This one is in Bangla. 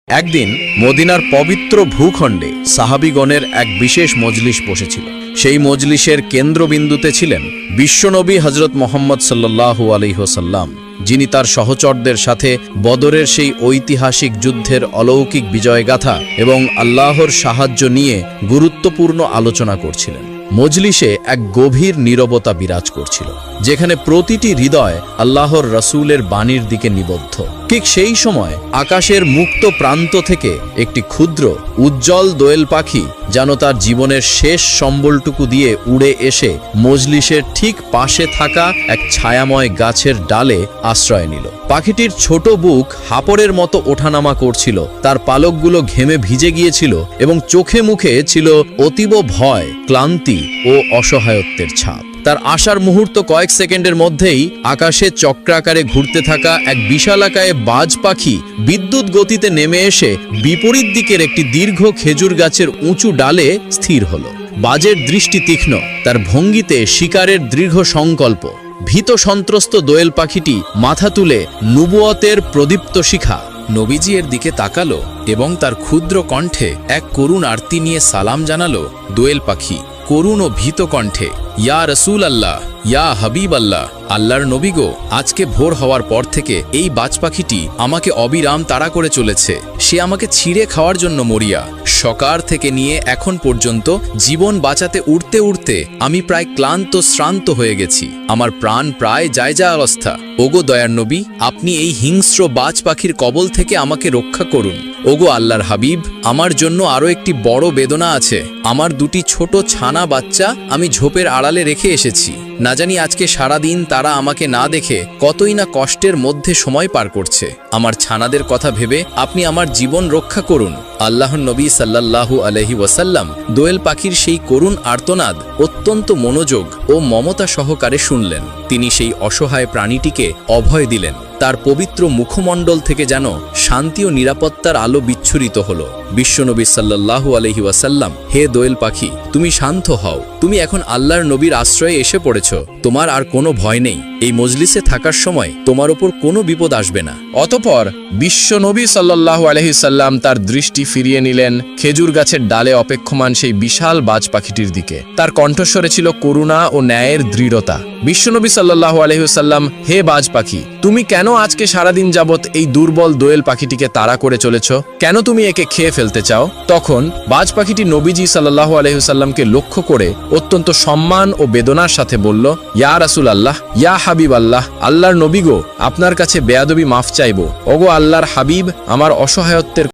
একদিন মদিনার পবিত্র ভূখণ্ডে সাহাবীগণের এক বিশেষ মজলিস বসেছিল। সেই মজলিসের কেন্দ্রবিন্দুতে ছিলেন বিশ্বনবী হযরত মুহাম্মদ সাল্লাল্লাহু আলাইহি ওয়াসাল্লাম, যিনি তার সহচরদের সাথে বদরের সেই ঐতিহাসিক যুদ্ধের অলৌকিক বিজয়গাথা এবং আল্লাহর সাহায্য নিয়ে গুরুত্বপূর্ণ আলোচনা করছিলেন। মজলিসে এক গভীর নীরবতা বিরাজ করছিল, যেখানে প্রতিটি হৃদয় আল্লাহর রাসূলের বাণীর দিকে নিবদ্ধ। ঠিক সেই সময় আকাশের মুক্ত প্রান্ত থেকে একটি ক্ষুদ্র উজ্জ্বল দোয়েল পাখি যেন তার জীবনের শেষ সম্বলটুকু দিয়ে উড়ে এসে মজলিসের ঠিক পাশে থাকা এক ছায়াময় গাছের ডালে আশ্রয় নিল। পাখিটির ছোট বুক হাপড়ের মতো ওঠানামা করছিল, তার পালকগুলো ঘেমে ভিজে গিয়েছিল এবং চোখে মুখে ছিল অতীব ভয়, ক্লান্তি ও অসহায়ত্বের ছাপ। তার আসার মুহূর্ত কয়েক সেকেন্ডের মধ্যেই আকাশে চক্রাকারে ঘুরতে থাকা এক বিশালাকায় বাজ পাখি বিদ্যুৎ গতিতে নেমে এসে বিপরীত দিকের একটি দীর্ঘ খেজুর গাছের উঁচু ডালে স্থির হলো। বাজের দৃষ্টি তীক্ষ্ণ, তার ভঙ্গিতে শিকারের দৃঢ় সংকল্প। ভীত সন্ত্রস্ত দোয়েল পাখিটি মাথা তুলে নবুয়তের প্রদীপ্ত শিখা নবীজি এর দিকে তাকালো এবং তার ক্ষুদ্র কণ্ঠে এক করুণ আরতি নিয়ে সালাম জানালো। দোয়েল পাখি করুণ ও ভীত কণ্ঠে, ইয়া রসুল আল্লাহ, ইয়া হাবিব আল্লাহ, আল্লাহর নবী গো, আজকে ভোর হওয়ার পর থেকে এই বাজ পাখিটি আমাকে অবিরাম তাড়া করে চলেছে। সে আমাকে ছিঁড়ে খাওয়ার জন্য মরিয়া। সকাল থেকে নিয়ে এখন পর্যন্ত জীবন বাঁচাতে উড়তে উড়তে আমি প্রায় ক্লান্ত শ্রান্ত হয়ে গেছি। আমার প্রাণ প্রায় যায় অবস্থা। ওগো দয়ার নবী, আপনি এই হিংস্র বাজ পাখির কবল থেকে আমাকে রক্ষা করুন। ওগো আল্লাহর হাবিব, আমার জন্য আরও একটি বড় বেদনা আছে। আমার দুটি ছোট ছানা বাচ্চা আমি ঝোপের আড়ালে রেখে এসেছি। না জানি আজকে সারাদিন তারা আমাকে না দেখে কতই না কষ্টের মধ্যে সময় পার করছে। আমার ছানাদের কথা ভেবে আপনি আমার জীবন রক্ষা করুন। আল্লাহর নবী সাল্লাল্লাহু আলাইহি ওয়াসাল্লাম দোয়েল পাখির সেই করুণ আর্তনাদ অত্যন্ত মনোযোগ ও মমতা সহকারে শুনলেন। তিনি সেই অসহায় প্রাণীটিকে অভয় দিলেন। তার পবিত্র মুখমণ্ডল থেকে যেন শান্তি ও নিরাপত্তার আলো বিচ্ছুরিত হল। বিশ্বনবী সাল্লাল্লাহু আলাইহি ওয়াসাল্লাম, হে দোয়েল পাখি, তুমি শান্ত হও। তুমি এখন আল্লাহর নবীর আশ্রয়ে এসে পড়েছ। তোমার আর কোনো ভয় নেই। এই মজলিসে থাকার সময় তোমার ওপর কোনো বিপদ আসবে না। অতঃপর বিশ্বনবী সাল্লাল্লাহু আলাইহি সাল্লাম তার দৃষ্টি ফিরিয়ে নিলেন খেজুর গাছের ডালে অপেক্ষমান সেই বিশাল বাজ পাখিটির দিকে। তার কণ্ঠস্বরে ছিল করুণা ও ন্যায়ের দৃঢ়তা। বিশ্বনবী সাল্লাল্লাহু আলাইহি সাল্লাম, হে বাজ পাখি, তুমি কেন আজকে সারাদিন যাবত এই দুর্বল দোয়েল পাখিটিকে তাড়া করে চলেছ? কেন তুমি একে খেয়ে ফেলতে চাও? তখন বাজ পাখিটি নবীজি সাল্লাল্লাহু আলাইহি সাল্লামকে লক্ষ্য করে অত্যন্ত সম্মান ও বেদনার সাথে বলল, ইয়া রাসূল আল্লাহ, ইয়া হাবিব আল্লাহ, আল্লাহর নবী গো, আপনার কাছে বেয়াদবি মাফ চাইব। ওগো আল্লাহর হাবিব, আমার অসহায়ত্বের